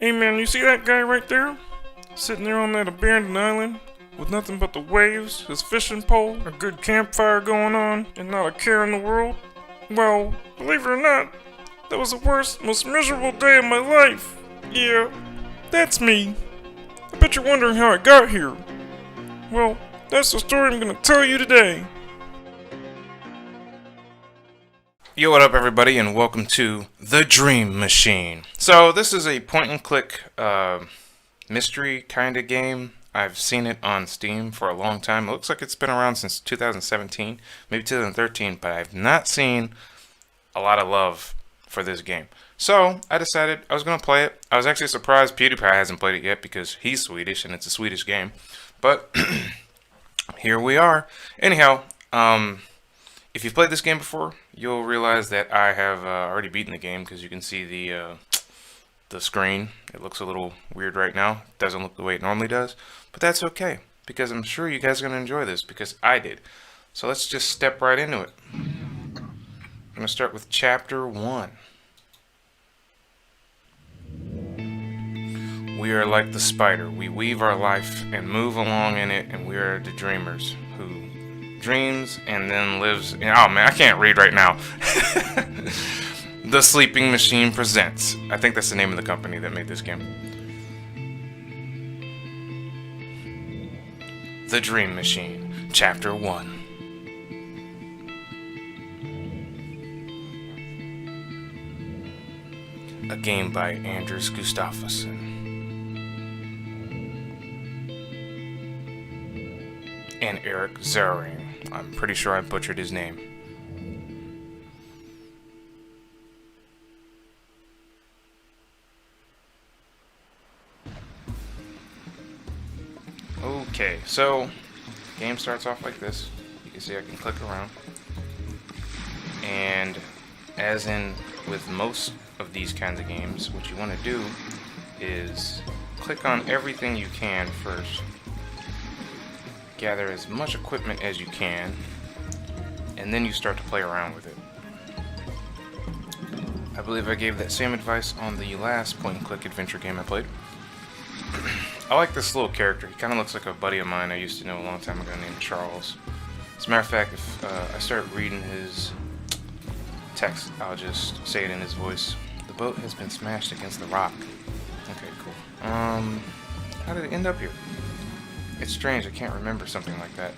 Hey man, you see that guy right there? Sitting there on that abandoned island with nothing but the waves, his fishing pole, a good campfire going on, and not a care in the world? Well, believe it or not, that was the worst, most miserable day of my life. Yeah, that's me. I bet you're wondering how I got here. Well, that's the story I'm gonna tell you today. Yo, what up everybody, and welcome to The Dream Machine. So this is a point and click mystery kind of game. I've seen it on Steam for a long time. It looks like it's been around since 2017, maybe 2013, but I've not seen a lot of love for this game. So I decided I was going to play it. I was actually surprised PewDiePie hasn't played it yet because he's Swedish and it's a Swedish game. But here we are. Anyhow, if you've played this game before, you'll realize that I have already beaten the game because you can see the screen. It looks a little weird right now. It doesn't look the way it normally does, but that's okay because I'm sure you guys are going to enjoy this because I did. So let's just step right into it. I'm going to start with Chapter 1. We are like the spider. We weave our life and move along in it, and we are the dreamers who dreams and then lives in, oh man, I can't read right now. The Sleeping Machine presents. I think that's the name of the company that made this game. The Dream Machine, Chapter 1. A game by Anders Gustafsson and Eric Zering. I'm pretty sure I butchered his name. Okay, so the game starts off like this. You can see I can click around. And as in with most of these kinds of games, what you want to do is click on everything you can first. Gather as much equipment as you can, and then you start to play around with it. I believe I gave that same advice on the last point-and-click adventure game I played. I like this little character. He kind of looks like a buddy of mine I used to know a long time ago named Charles. As a matter of fact, if I start reading his text, I'll just say it in his voice. The boat has been smashed against the rock. Okay, cool. How did it end up here? It's strange, I can't remember something like that.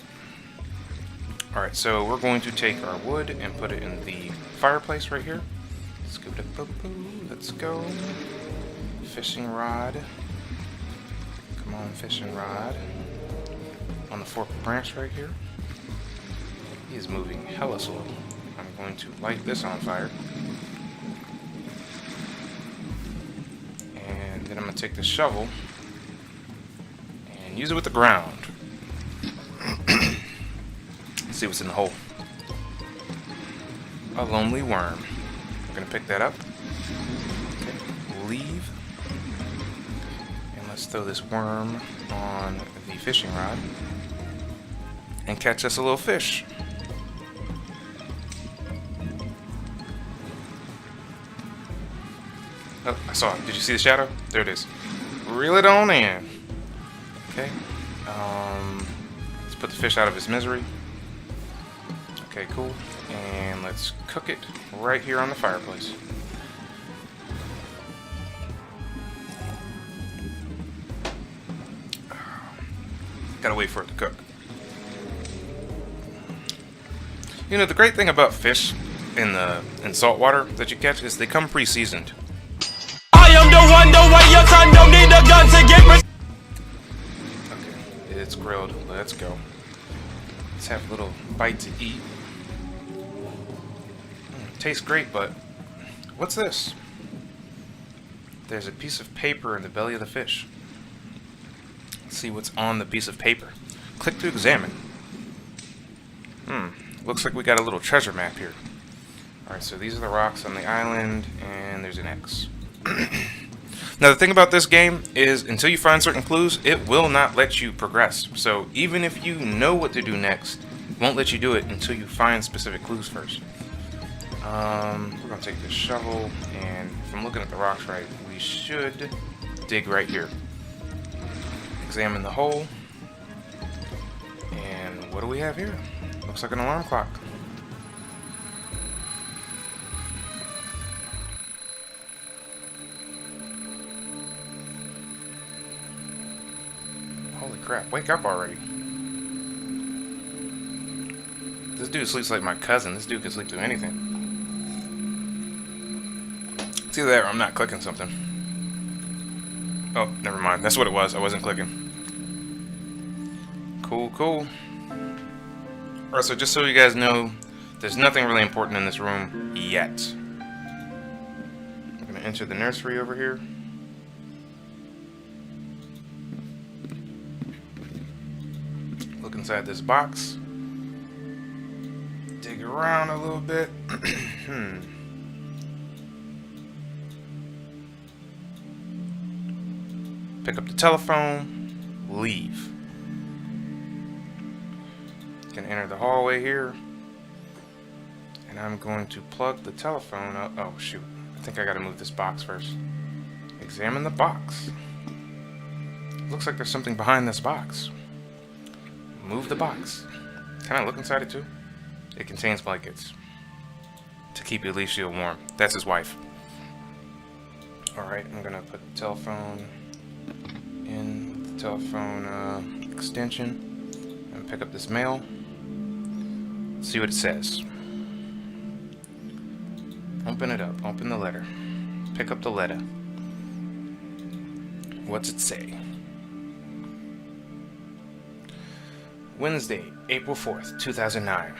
Alright, so we're going to take our wood and put it in the fireplace right here. Let's go. Fishing rod. Come on, fishing rod. On the forked branch right here. He is moving hella slow. I'm going to light this on fire. And then I'm going to take the shovel and use it with the ground. See what's in the hole. A lonely worm. We're gonna pick that up. Okay, leave. And let's throw this worm on the fishing rod and catch us a little fish. Oh, I saw it. Did you see the shadow? There it is. Reel it on in. Okay. Let's put the fish out of his misery. Okay, cool. And let's cook it right here on the fireplace. Gotta wait for it to cook. You know, the great thing about fish in salt water that you catch is they come pre-seasoned. I am the way your son don't need a gun to get Okay, it's grilled. Let's go. Let's have a little bite to eat. Tastes great, but what's this? There's a piece of paper in the belly of the fish. Let's see what's on the piece of paper. Click to examine. Looks like we got a little treasure map here. Alright, so these are the rocks on the island, and there's an X. Now the thing about this game is until you find certain clues, it will not let you progress. So even if you know what to do next, it won't let you do it until you find specific clues first. We're going to take this shovel, and if I'm looking at the rocks right, we should dig right here. Examine the hole. And what do we have here? Looks like an alarm clock. Holy crap, wake up already. This dude sleeps like my cousin. This dude can sleep through anything. It's either that or I'm not clicking something. Oh, never mind. That's what it was. I wasn't clicking. Cool, cool. Alright, so just so you guys know, there's nothing really important in this room yet. I'm going to enter the nursery over here. Look inside this box. Dig around a little bit. Pick up the telephone. Leave. Can enter the hallway here. And I'm going to plug the telephone up. Oh, shoot. I think I gotta move this box first. Examine the box. Looks like there's something behind this box. Move the box. Can I look inside it too? It contains blankets to keep Alicia warm. That's his wife. Alright, I'm gonna put the telephone in the telephone extension and pick up this mail. See what it says. Open it up. Open the letter. Pick up the letter. What's it say? Wednesday, April 4th, 2009.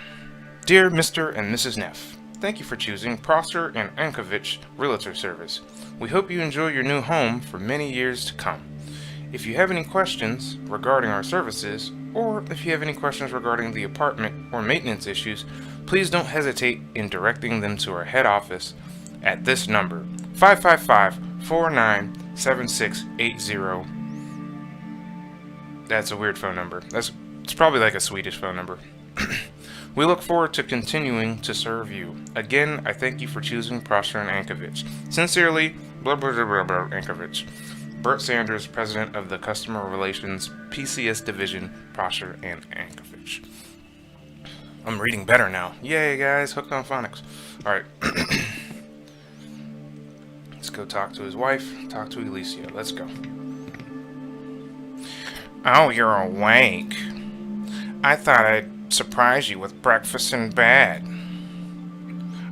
Dear Mr. and Mrs. Neff, thank you for choosing Prosser and Ankovich Realtor Service. We hope you enjoy your new home for many years to come. If you have any questions regarding our services, or if you have any questions regarding the apartment or maintenance issues, please don't hesitate in directing them to our head office at this number, 555-497680. That's a weird phone number. It's probably like a Swedish phone number. We look forward to continuing to serve you. Again, I thank you for choosing Prosser and Ankovich. Sincerely, blah blah blah blah blah Ankovich. Bert Sanders, President of the Customer Relations PCS Division, Prosser and Ankovich. I'm reading better now. Yay, guys, hooked on phonics. Alright. Let's go talk to his wife, talk to Alicia. Let's go. Oh, you're awake. I thought I'd surprise you with breakfast in bed.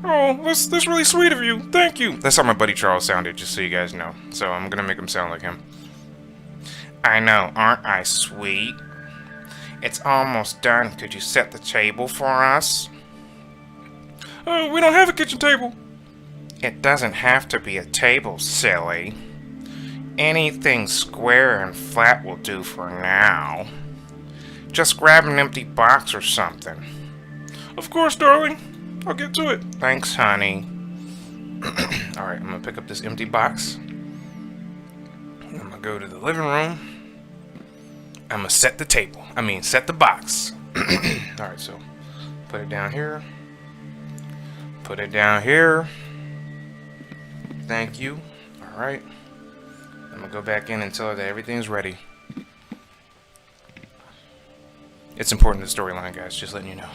Oh, that's really sweet of you. Thank you. That's how my buddy Charles sounded, just so you guys know. So I'm gonna make him sound like him. I know, aren't I sweet? It's almost done. Could you set the table for us? We don't have a kitchen table. It doesn't have to be a table, silly. Anything square and flat will do for now. Just grab an empty box or something. Of course, darling. I'll get to it. Thanks, honey. Alright, I'm gonna pick up this empty box. I'm gonna go to the living room. I'm gonna set the table. Set the box. Alright, so put it down here. Put it down here. Thank you. Alright. I'm gonna go back in and tell her that everything's ready. It's important to the storyline, guys, just letting you know.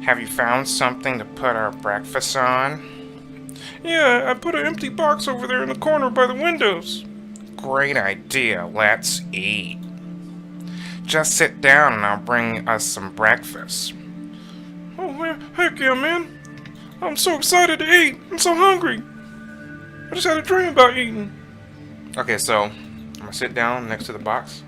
Have you found something to put our breakfast on? Yeah, I put an empty box over there in the corner by the windows. Great idea. Let's eat. Just sit down and I'll bring us some breakfast. Oh, heck yeah, man. I'm so excited to eat. I'm so hungry. I just had a dream about eating. Okay, so I'm gonna sit down next to the box.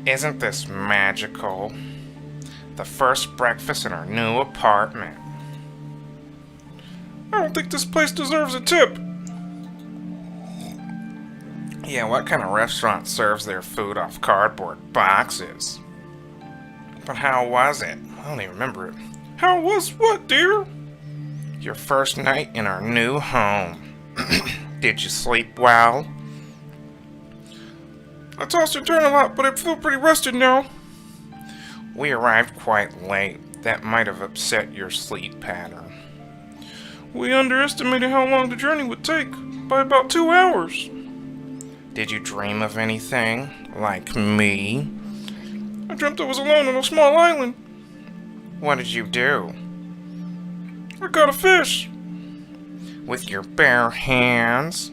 Isn't this magical? The first breakfast in our new apartment. I don't think this place deserves a tip. Yeah, what kind of restaurant serves their food off cardboard boxes? But how was it? I don't even remember it. How was what, dear? Your first night in our new home. Did you sleep well? I tossed and turned a lot, but I feel pretty rested now. We arrived quite late. That might have upset your sleep pattern. We underestimated how long the journey would take by about 2 hours. Did you dream of anything? Like me? I dreamt I was alone on a small island. What did you do? I caught a fish. With your bare hands?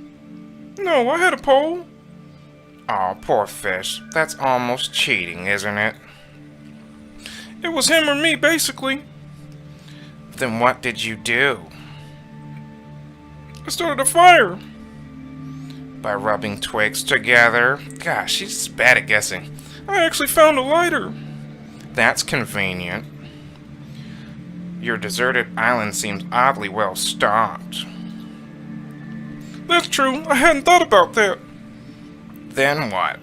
No, I had a pole. Aw, poor fish. That's almost cheating, isn't it? It was him or me, basically. Then what did you do? I started a fire. By rubbing twigs together? Gosh, she's bad at guessing. I actually found a lighter. That's convenient. Your deserted island seems oddly well stocked. That's true. I hadn't thought about that. Then what?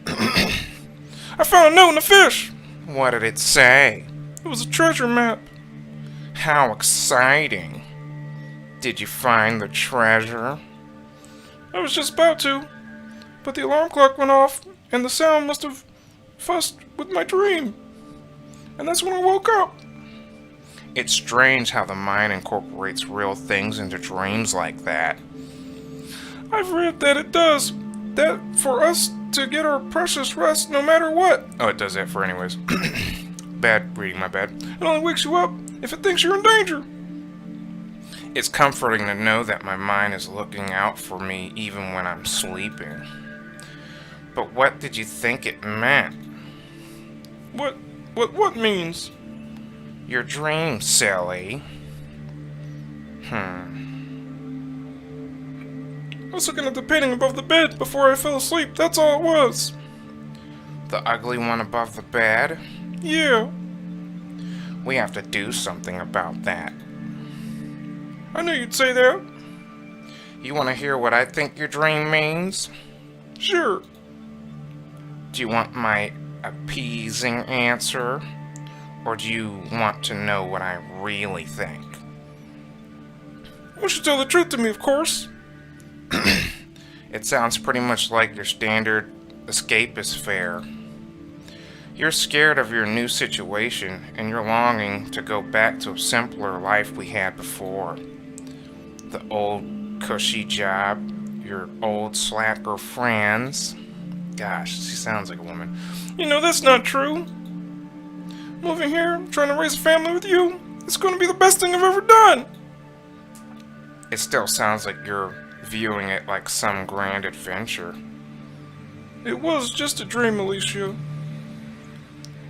I found a note in the fish. What did it say? It was a treasure map. How exciting. Did you find the treasure? I was just about to, but the alarm clock went off, and the sound must have fussed with my dream. And that's when I woke up. It's strange how the mind incorporates real things into dreams like that. I've read that it does. That for us to get our precious rest no matter what. Oh, it does that for anyways. Bad reading, my bad. It only wakes you up if it thinks you're in danger. It's comforting to know that my mind is looking out for me even when I'm sleeping. But what did you think it meant? What means? Your dream, silly. I was looking at the painting above the bed before I fell asleep. That's all it was. The ugly one above the bed? Yeah. We have to do something about that. I knew you'd say that. You want to hear what I think your dream means? Sure. Do you want my appeasing answer? Or do you want to know what I really think? You should tell the truth to me, of course. It sounds pretty much like your standard escapist fare. You're scared of your new situation, and you're longing to go back to a simpler life we had before. The old cushy job, your old slacker friends. Gosh, she sounds like a woman. You know, that's not true. Moving here, trying to raise a family with you, it's going to be the best thing I've ever done. It still sounds like you're viewing it like some grand adventure. It was just a dream, Alicia.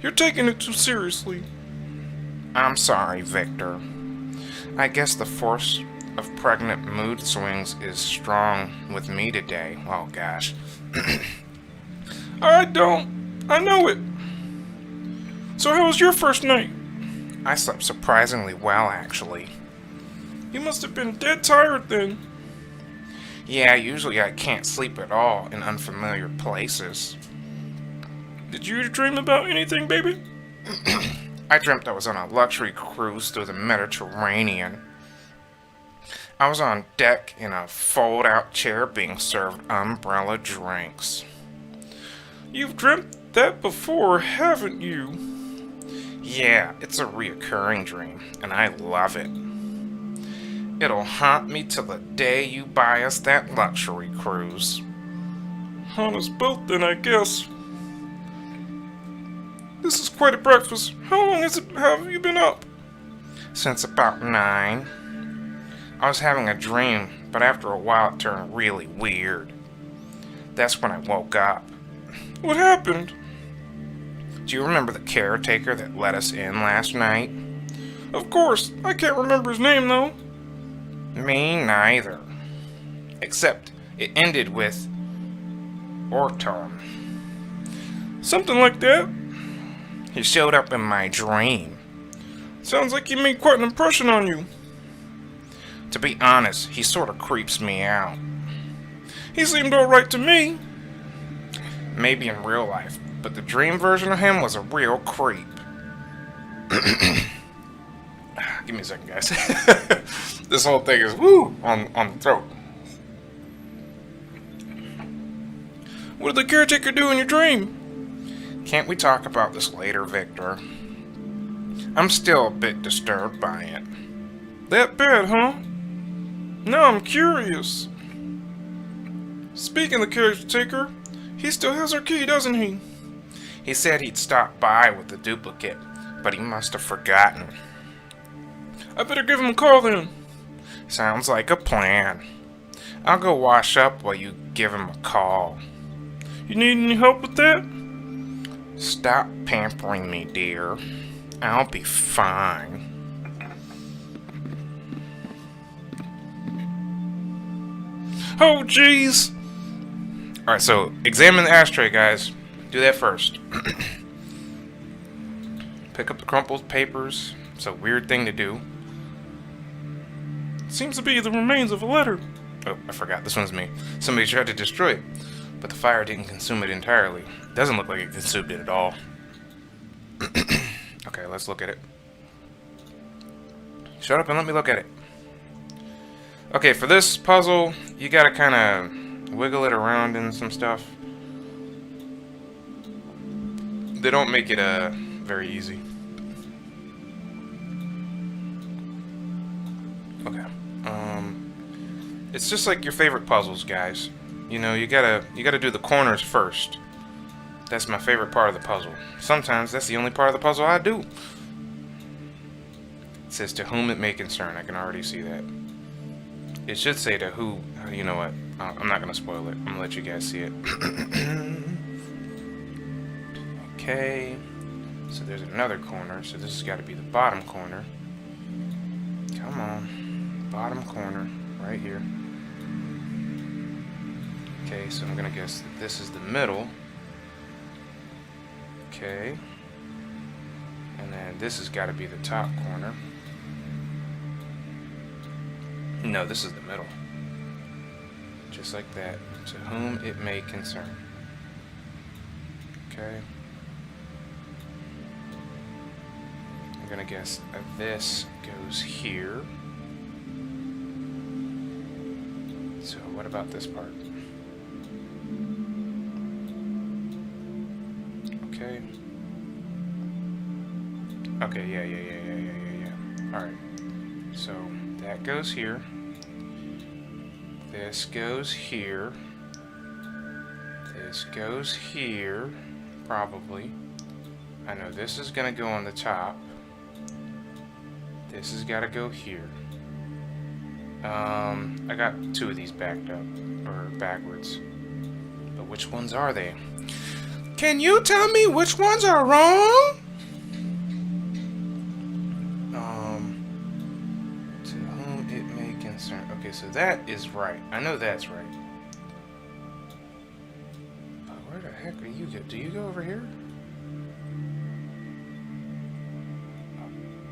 You're taking it too seriously. I'm sorry, Victor. I guess the force of pregnant mood swings is strong with me today. Oh, gosh. I know it. So how was your first night? I slept surprisingly well, actually. You must have been dead tired then. Yeah, usually I can't sleep at all in unfamiliar places. Did you dream about anything, baby? I dreamt I was on a luxury cruise through the Mediterranean. I was on deck in a fold-out chair being served umbrella drinks. You've dreamt that before, haven't you? Yeah, it's a reoccurring dream, and I love it. It'll haunt me till the day you buy us that luxury cruise. On us both then, I guess. This is quite a breakfast. How long have you been up? Since about 9. I was having a dream, but after a while it turned really weird. That's when I woke up. What happened? Do you remember the caretaker that let us in last night? Of course. I can't remember his name, though. Me neither. Except it ended with Orton. Something like that. He showed up in my dream. Sounds like he made quite an impression on you. To be honest, he sort of creeps me out. He seemed alright to me. Maybe in real life, but the dream version of him was a real creep. Give me a second, guys. This whole thing is woo on the throat. What did the caretaker do in your dream? Can't we talk about this later, Victor? I'm still a bit disturbed by it. That bad, huh? Now I'm curious. Speaking of the caretaker, he still has our key, doesn't he? He said he'd stop by with the duplicate, but he must have forgotten. I better give him a call then. Sounds like a plan. I'll go wash up while you give him a call. You need any help with that? Stop pampering me, dear. I'll be fine. Oh, jeez. Alright, so examine the ashtray, guys. Do that first. Pick up the crumpled papers. It's a weird thing to do. Seems to be the remains of a letter. Oh, I forgot. This one's me. Somebody tried to destroy it, but the fire didn't consume it entirely. Doesn't look like it consumed it at all. Okay, let's look at it. Shut up and let me look at it. Okay, for this puzzle, you gotta kind of wiggle it around in some stuff. They don't make it very easy. Okay. It's just like your favorite puzzles, guys. You know, you gotta do the corners first. That's my favorite part of the puzzle. Sometimes that's the only part of the puzzle I do. It says to whom it may concern. I can already see that. It should say to who. You know what? I'm not gonna spoil it. I'm gonna let you guys see it. Okay. So there's another corner. So this has got to be the bottom corner. Come on. Bottom corner. Right here. Okay, so I'm gonna guess that this is the middle. Okay. And then this has got to be the top corner. No, this is the middle. Just like that. To whom it may concern. Okay. I'm gonna guess this goes here. So what about this part? Okay. Okay, yeah. Alright. So that goes here. This goes here. This goes here. Probably. I know this is gonna go on the top. This has got to go here. I got two of these backed up, or backwards. But which ones are they? Can you tell me which ones are wrong? To whom it may concern. Okay, so that is right. I know that's right. But where the heck are you? Do you go over here?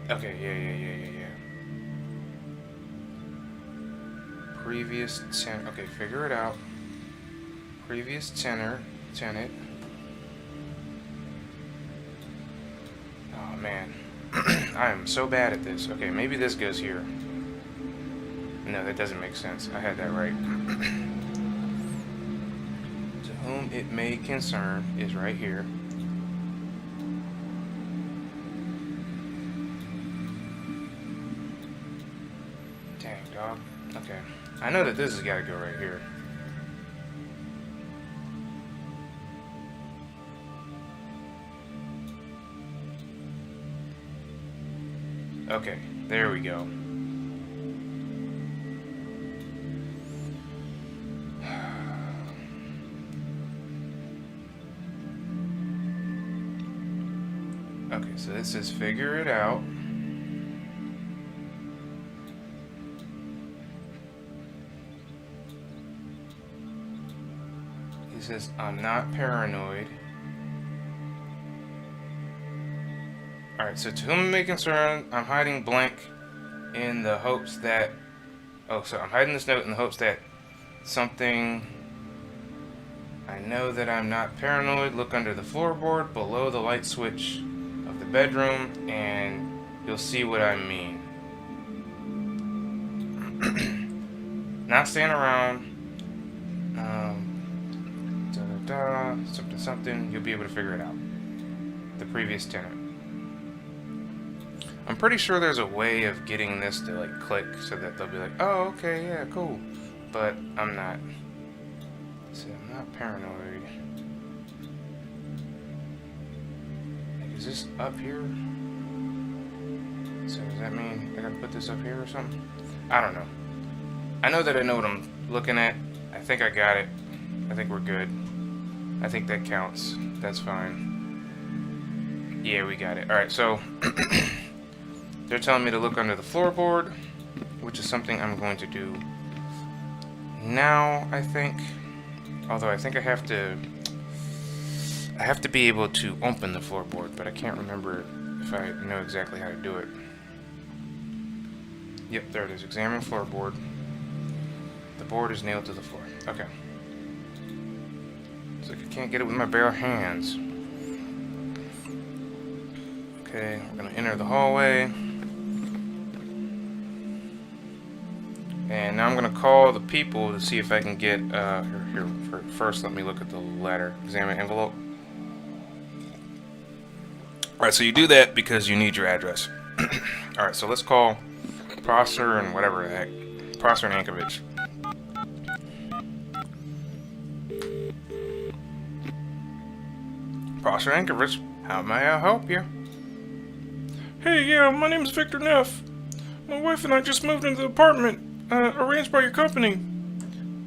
Okay, yeah. Previous tenant. Okay, figure it out. Previous tenant. Oh, man. I am so bad at this. Okay, maybe this goes here. No, that doesn't make sense. I had that right. To whom it may concern is right here. Dang, dog. Okay. I know that this has got to go right here. Okay, there we go. Okay, so this is figure it out. He says, I'm not paranoid. Alright, so to whom it may concern, I'm hiding blank in the hopes that... Oh, so I'm hiding this note in the hopes that something... I know that I'm not paranoid. Look under the floorboard below the light switch of the bedroom and you'll see what I mean. Not staying around. Something. You'll be able to figure it out. the previous tenant. I'm pretty sure there's a way of getting this to like click so that they'll be like, oh, okay, yeah, cool. But I'm not. See, I'm not paranoid. Like, is this up here? So does that mean I gotta put this up here or something? I don't know. I know that I know what I'm looking at. I think I got it. I think we're good. I think that counts. That's fine. Yeah, we got it. Alright, so they're telling me to look under the floorboard, which is something I'm going to do now, I think. Although I think I have to be able to open the floorboard, but I can't remember if I know exactly how to do it. Yep, there it is. Examine floorboard. The board is nailed to the floor. Okay. It's like I can't get it with my bare hands. Okay, we're gonna enter the hallway. And now I'm gonna call the people to see if I can get, here, first let me look at the letter. Examine envelope. Alright, so you do that because you need your address. Alright, so let's call Prosser and whatever the heck. Prosser and Ankovich. Prosser Ankovich, how may I help you? Hey, yeah, my name's Victor Neff. My wife and I just moved into the apartment, arranged by your company.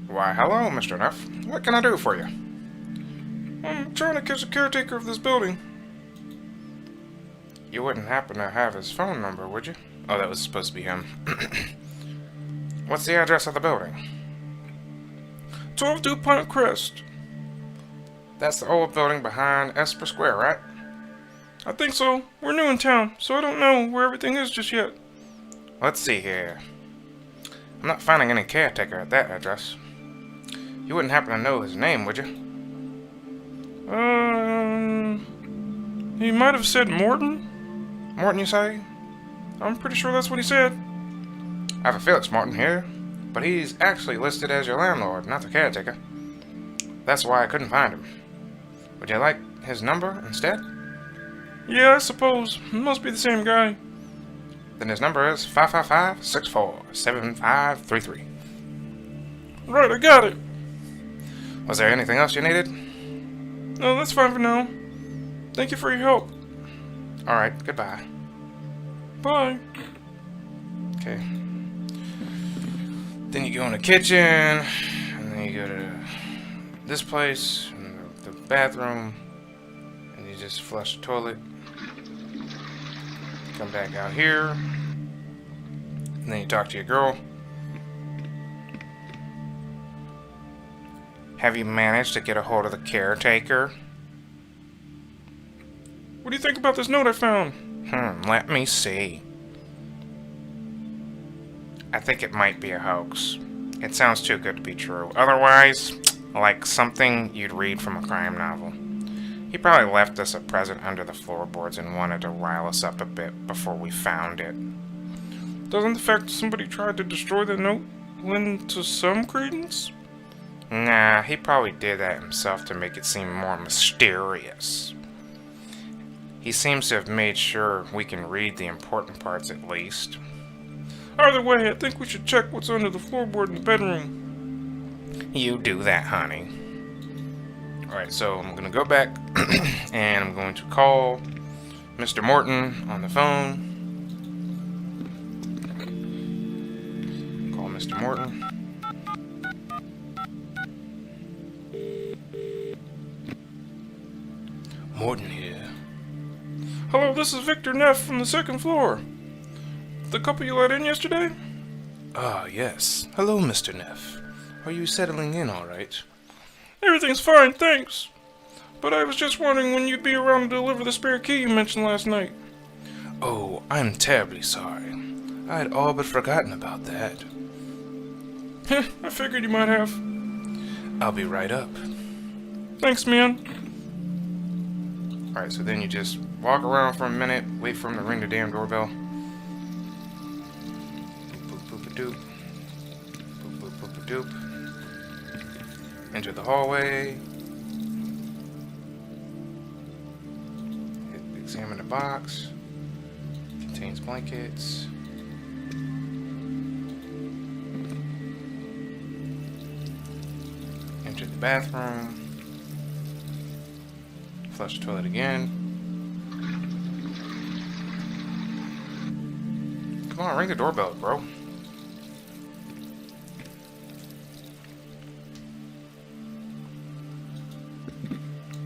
Why, hello, Mr. Neff. What can I do for you? I'm trying to catch the caretaker of this building. You wouldn't happen to have his phone number, would you? Oh, that was supposed to be him. What's the address of the building? 12 DuPont Crest. That's the old building behind Esper Square, right? I think so. We're new in town, so I don't know where everything is just yet. Let's see here. I'm not finding any caretaker at that address. You wouldn't happen to know his name, would you? He might have said Morton. Morton, you say? I'm pretty sure that's what he said. I have a Felix Morton here, but he's actually listed as your landlord, not the caretaker. That's why I couldn't find him. Would you like his number instead? Yeah, I suppose. It must be the same guy. Then his number is 555-64-7533. Right, I got it. Was there anything else you needed? No, that's fine for now. Thank you for your help. Alright, goodbye. Bye. Okay. Then you go in the kitchen, and then you go to this place, and the bathroom, and you just flush the toilet. Come back out here, and then you talk to your girl. Have you managed to get a hold of the caretaker? What do you think about this note I found? Let me see. I think it might be a hoax. It sounds too good to be true. Otherwise, like something you'd read from a crime novel. He probably left us a present under the floorboards and wanted to rile us up a bit before we found it. Doesn't the fact that somebody tried to destroy the note lend to some credence? Nah, he probably did that himself to make it seem more mysterious. He seems to have made sure we can read the important parts at least. Either way, I think we should check what's under the floorboard in the bedroom. You do that, honey. Alright, so I'm gonna go back and I'm going to call Mr. Morton on the phone. Call Mr. Morton. Morton here. Hello, this is Victor Neff from the second floor. The couple you let in yesterday? Ah, yes. Hello, Mr. Neff. Are you settling in all right? Everything's fine, thanks. But I was just wondering when you'd be around to deliver the spare key you mentioned last night. Oh, I'm terribly sorry. I'd all but forgotten about that. I figured you might have. I'll be right up. Thanks, man. Alright, so then you just walk around for a minute, wait for him to ring the damn doorbell. Boop, boop, boop, doop. Boop, boop, boop, doop. Enter the hallway. Hit Examine the box. Contains blankets. Enter the bathroom. Flush the toilet again. Come on, ring the doorbell, bro.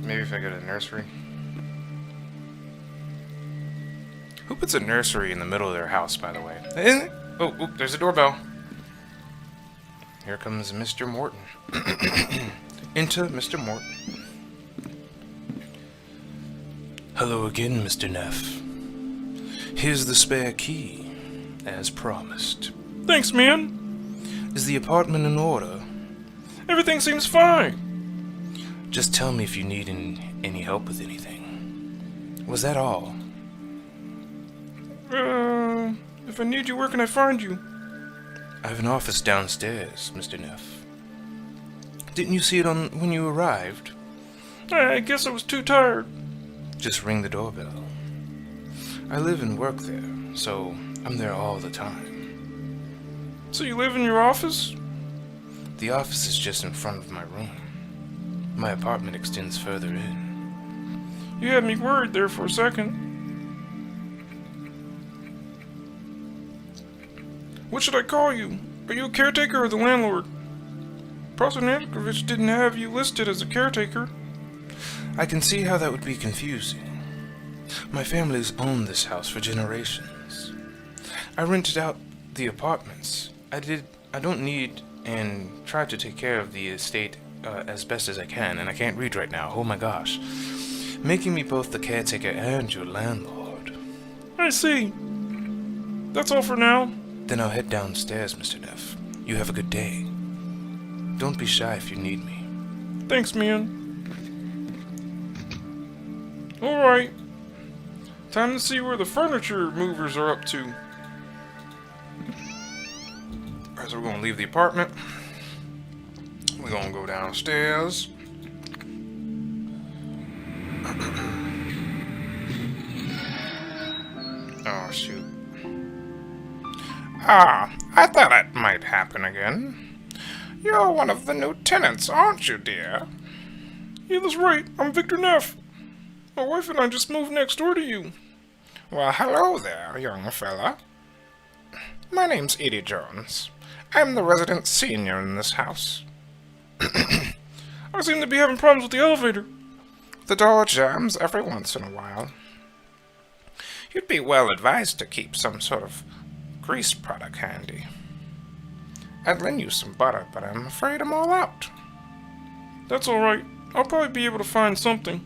Maybe if I go to the nursery. Who puts a nursery in the middle of their house, by the way? Oh, there's a doorbell. Here comes Mr. Morton. Into Mr. Morton. Hello again, Mr. Neff. Here's the spare key, as promised. Thanks, man. Is the apartment in order? Everything seems fine. Just tell me if you need any help with anything. Was that all? If I need you, where can I find you? I have an office downstairs, Mr. Neff. Didn't you see it when you arrived? I guess I was too tired. Just ring the doorbell. I live and work there, so I'm there all the time. So you live in your office? The office is just in front of my room. My apartment extends further in. You had me worried there for a second. What should I call you? Are you a caretaker or the landlord? Prosanetkovich didn't have you listed as a caretaker. I can see how that would be confusing. My family's owned this house for generations. I rented out the apartments. I don't need and try to take care of the estate as best as I can, and I can't read right now. Oh my gosh. Making me both the caretaker and your landlord. I see. That's all for now. Then I'll head downstairs, Mr. Neff. You have a good day. Don't be shy if you need me. Thanks, man. Alright. Time to see where the furniture movers are up to. Alright, so we're going to leave the apartment. We're going to go downstairs. Oh, shoot. I thought it might happen again. You're one of the new tenants, aren't you, dear? Yeah, that's right. I'm Victor Neff. My wife and I just moved next door to you. Well, hello there, young fella. My name's Edie Jones. I'm the resident senior in this house. I seem to be having problems with the elevator. The door jams every once in a while. You'd be well advised to keep some sort of grease product handy. I'd lend you some butter, but I'm afraid I'm all out. That's alright. I'll probably be able to find something.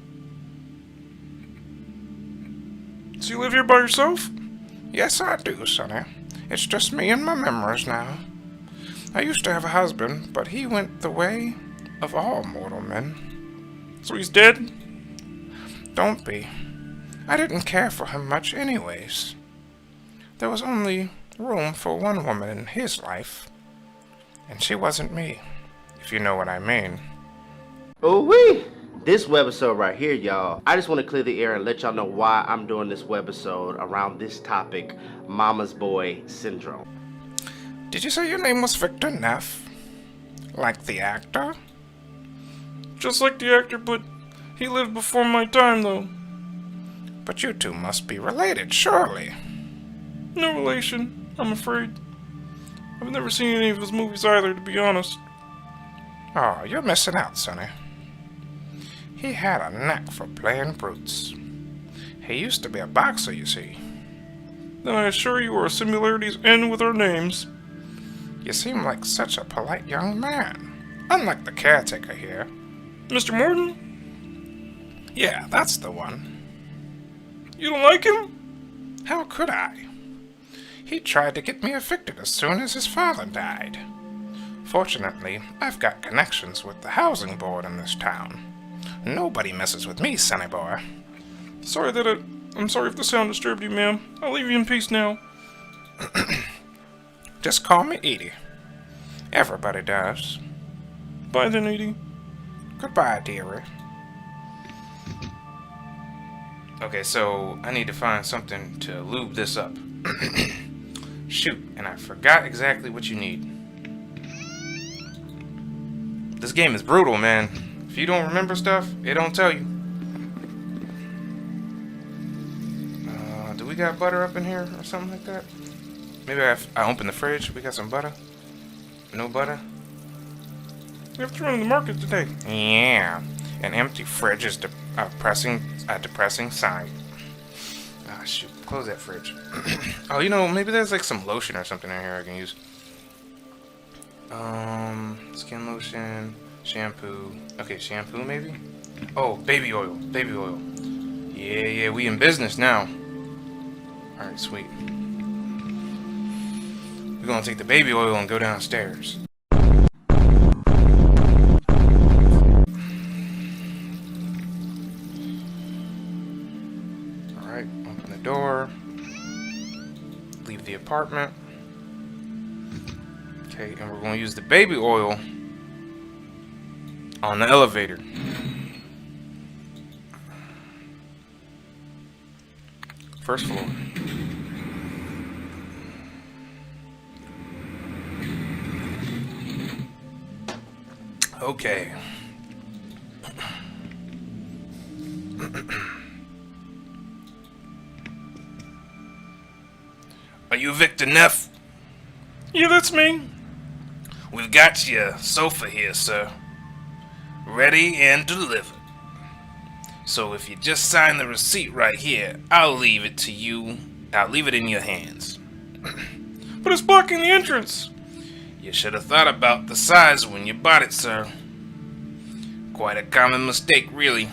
So you live here by yourself? Yes, I do, sonny. It's just me and my memories now. I used to have a husband, but he went the way of all mortal men. So he's dead? Don't be. I didn't care for him much anyways. There was only room for one woman in his life, and she wasn't me, if you know what I mean. Ooh-wee! This webisode right here, y'all, I just want to clear the air and let y'all know why I'm doing this webisode around this topic, Mama's Boy Syndrome. Did you say your name was Victor Neff? Like the actor? Just like the actor, but he lived before my time, though. But you two must be related, surely. No relation, I'm afraid. I've never seen any of his movies either, to be honest. Oh, you're missing out, sonny. He had a knack for playing brutes. He used to be a boxer, you see. Then I assure you our similarities end with our names. You seem like such a polite young man, unlike the caretaker here. Mr. Morton? Yeah, that's the one. You don't like him? How could I? He tried to get me evicted as soon as his father died. Fortunately, I've got connections with the housing board in this town. Nobody messes with me, sonny boy. I'm sorry if the sound disturbed you, ma'am. I'll leave you in peace now. Just call me Edie. Everybody does. Bye then, Edie. Goodbye, dearie. Okay, so I need to find something to lube this up. Shoot, and I forgot exactly what you need. This game is brutal, man. If you don't remember stuff, it don't tell you. Do we got butter up in here or something like that? Maybe I opened the fridge. We got some butter. No butter. You have to run to the market today. Yeah, an empty fridge is a depressing sight. Ah, shoot. Close that fridge. Oh, you know, maybe there's like some lotion or something in here I can use. Skin lotion, shampoo. Okay, shampoo maybe? Oh, baby oil. Baby oil. Yeah, we in business now. Alright, sweet. We're gonna take the baby oil and go downstairs. Alright, open the door. Leave the apartment. Okay, and we're going to use the baby oil on the elevator. First floor. Okay. Are you Victor Neff? Yeah, that's me. We've got your sofa here, sir. Ready and delivered. So if you just sign the receipt right here, I'll leave it to you. I'll leave it in your hands. But it's blocking the entrance. You should have thought about the size when you bought it, sir. Quite a common mistake, really.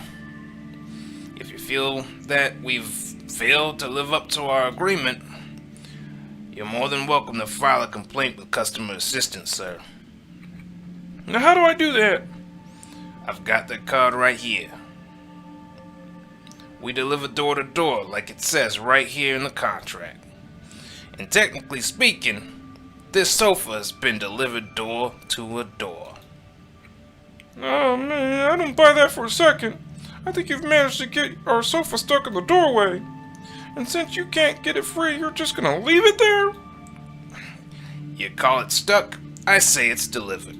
If you feel that we've failed to live up to our agreement, you're more than welcome to file a complaint with customer assistance, sir. Now how do I do that? I've got the card right here. We deliver door to door, like it says right here in the contract. And technically speaking, this sofa has been delivered door to a door. Oh man, I don't buy that for a second. I think you've managed to get our sofa stuck in the doorway. And since you can't get it free, you're just gonna leave it there? You call it stuck, I say it's delivered.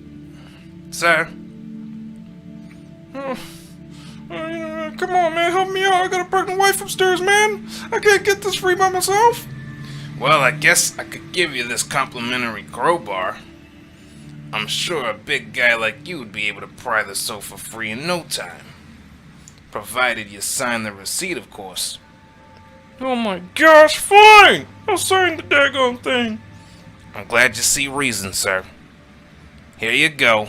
Sir? Come on, man, help me out. I got a pregnant wife upstairs, man. I can't get this free by myself. Well, I guess I could give you this complimentary crowbar. I'm sure a big guy like you would be able to pry the sofa free in no time. Provided you sign the receipt, of course. Oh my gosh, fine! I'll sign the daggone thing. I'm glad you see reason, sir. Here you go.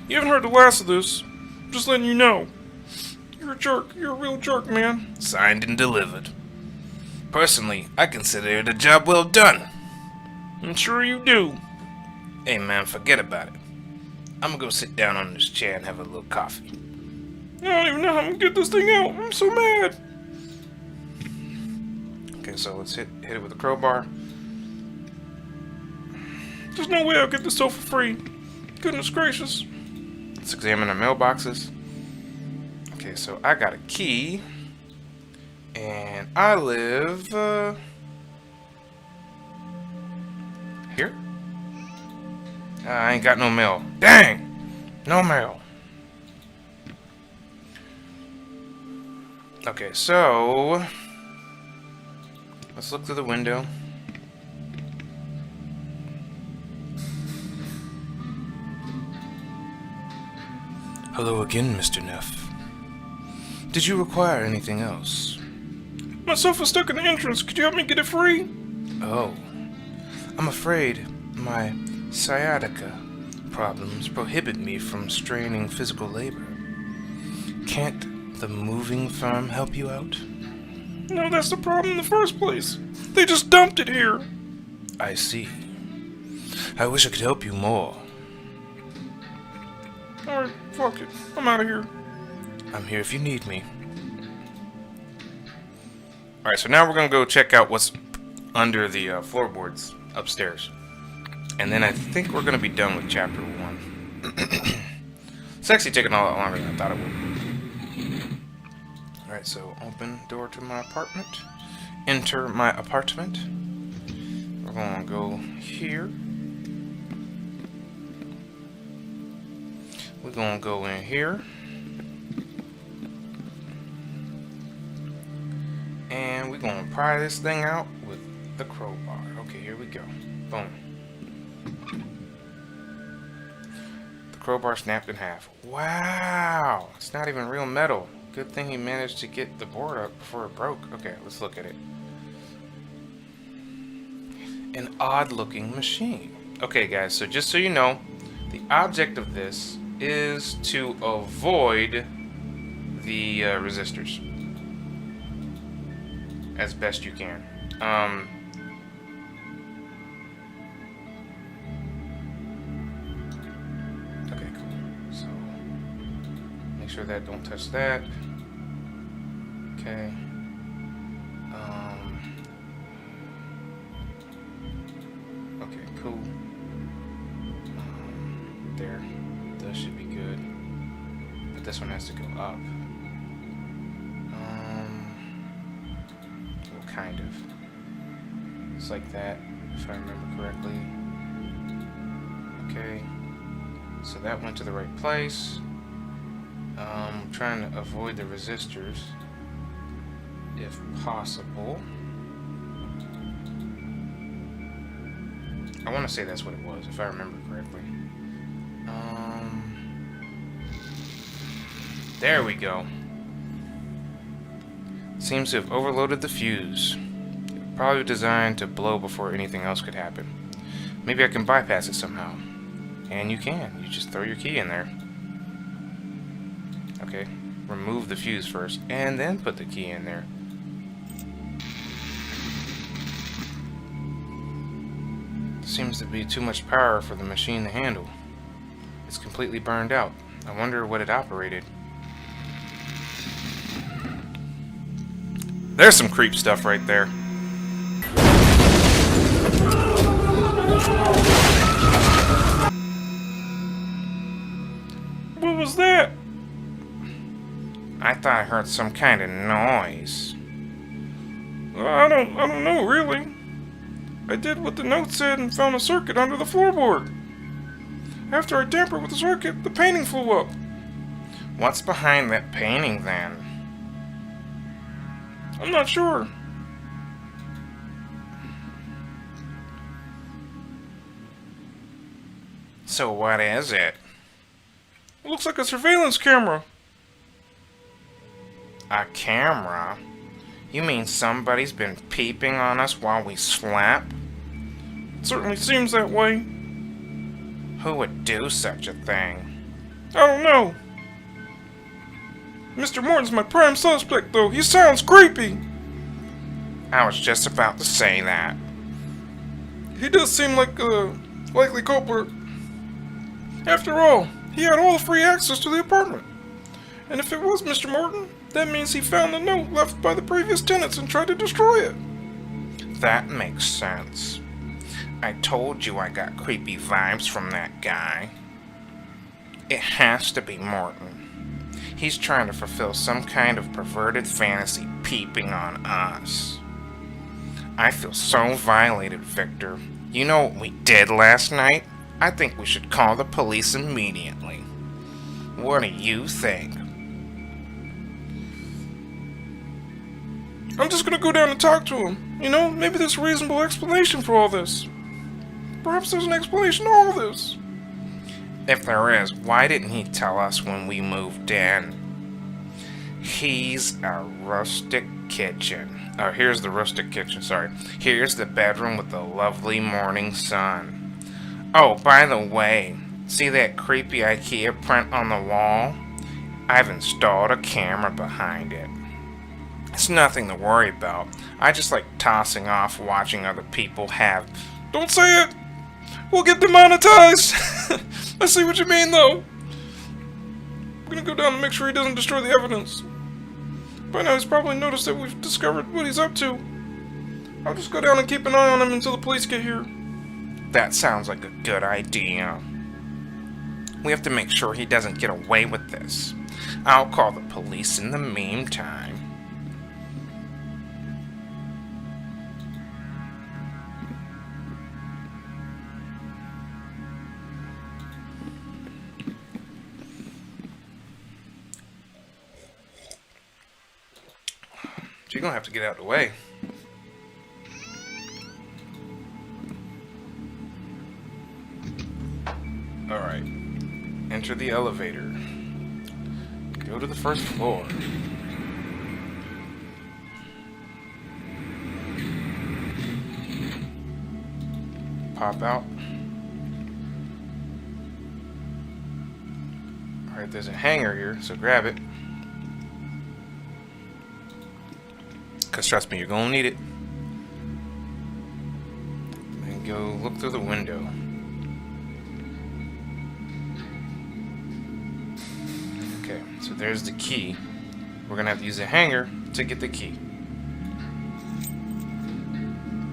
You haven't heard the last of this. I'm just letting you know. You're a jerk. You're a real jerk, man. Signed and delivered. Personally, I consider it a job well done. I'm sure you do. Hey man, forget about it. I'm gonna go sit down on this chair and have a little coffee. I don't even know how I'm gonna get this thing out. I'm so mad. Okay, so let's hit it with a crowbar. There's no way I'll get this sofa free. Goodness gracious. Let's examine our mailboxes. Okay, so I got a key. And I live, here? I ain't got no mail. Dang! No mail. Okay, so let's look through the window. Hello again, Mr. Neff. Did you require anything else? My sofa's stuck in the entrance. Could you help me get it free? Oh, I'm afraid my sciatica problems prohibit me from straining physical labor. Can't the moving firm help you out? No, that's the problem in the first place. They just dumped it here. I see. I wish I could help you more. Alright, fuck it. I'm out of here. I'm here if you need me. Alright, so now we're going to go check out what's under the floorboards upstairs. And then I think we're going to be done with chapter 1. It's actually taking a lot longer than I thought it would. Alright, so open door to my apartment. Enter my apartment. We're gonna go here. We're gonna go in here. And we're gonna pry this thing out with the crowbar. Okay, here we go. Boom. The crowbar snapped in half. Wow! It's not even real metal. Good thing he managed to get the board up before it broke. Okay, let's look at it. An odd-looking machine. Okay, guys, so just so you know, the object of this is to avoid the resistors as best you can. Okay, cool. So make sure that don't touch that. Okay. Okay, cool. There. That should be good. But this one has to go up. Well, kind of. It's like that, if I remember correctly. Okay. So that went to the right place. Trying to avoid the resistors, if possible. I want to say that's what it was, if I remember correctly. There we go. Seems to have overloaded the fuse. Probably designed to blow before anything else could happen. Maybe I can bypass it somehow. And you can. You just throw your key in there. Okay. Remove the fuse first, and then put the key in there. Seems to be too much power for the machine to handle. It's completely burned out. I wonder what it operated. There's some creep stuff right there. What was that? I thought I heard some kind of noise. I don't know, really. I did what the note said and found a circuit under the floorboard. After I tampered with the circuit, the painting flew up. What's behind that painting, then? I'm not sure. So what is it? It looks like a surveillance camera. A camera? You mean somebody's been peeping on us while we slept? It certainly seems that way. Who would do such a thing? I don't know. Mr. Morton's my prime suspect, though. He sounds creepy. I was just about to say that. He does seem like a likely culprit. After all, he had all the free access to the apartment. And if it was Mr. Morton, that means he found the note left by the previous tenants and tried to destroy it. That makes sense. I told you I got creepy vibes from that guy. It has to be Morton. He's trying to fulfill some kind of perverted fantasy peeping on us. I feel so violated, Victor. You know what we did last night? I think we should call the police immediately. What do you think? I'm just gonna go down and talk to him. You know, maybe there's a reasonable explanation for all this. Perhaps there's an explanation to all this. If there is, why didn't he tell us when we moved in? He's a rustic kitchen. Oh, here's the rustic kitchen, sorry. Here's the bedroom with the lovely morning sun. Oh, by the way, see that creepy IKEA print on the wall? I've installed a camera behind it. It's nothing to worry about. I just like tossing off watching other people have... Don't say it! We'll get demonetized! I see what you mean, though. I'm gonna go down and make sure he doesn't destroy the evidence. By now he's probably noticed that we've discovered what he's up to. I'll just go down and keep an eye on him until the police get here. That sounds like a good idea. We have to make sure he doesn't get away with this. I'll call the police in the meantime. You're gonna have to get out of the way. Alright. Enter the elevator. Go to the first floor. Pop out. Alright, there's a hanger here, so grab it. Because trust me, you're going to need it. And go look through the window. Okay, so there's the key. We're going to have to use a hanger to get the key.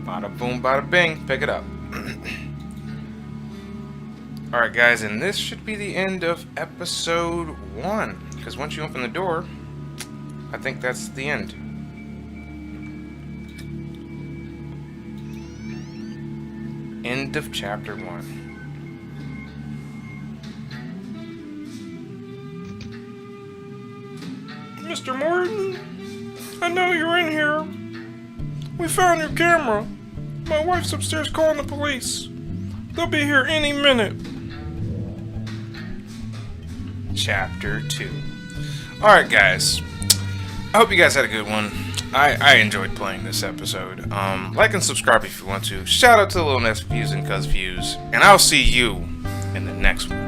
Bada boom, bada bing, pick it up. Alright guys, and this should be the end of episode 1. Because once you open the door, I think that's the end. End of chapter 1. Mr. Morton, I know you're in here. We found your camera. My wife's upstairs calling the police. They'll be here any minute. Chapter 2. Alright guys, I hope you guys had a good one. I enjoyed playing this episode. Like and subscribe if you want to. Shout out to the little nephews and cuz views. And I'll see you in the next one.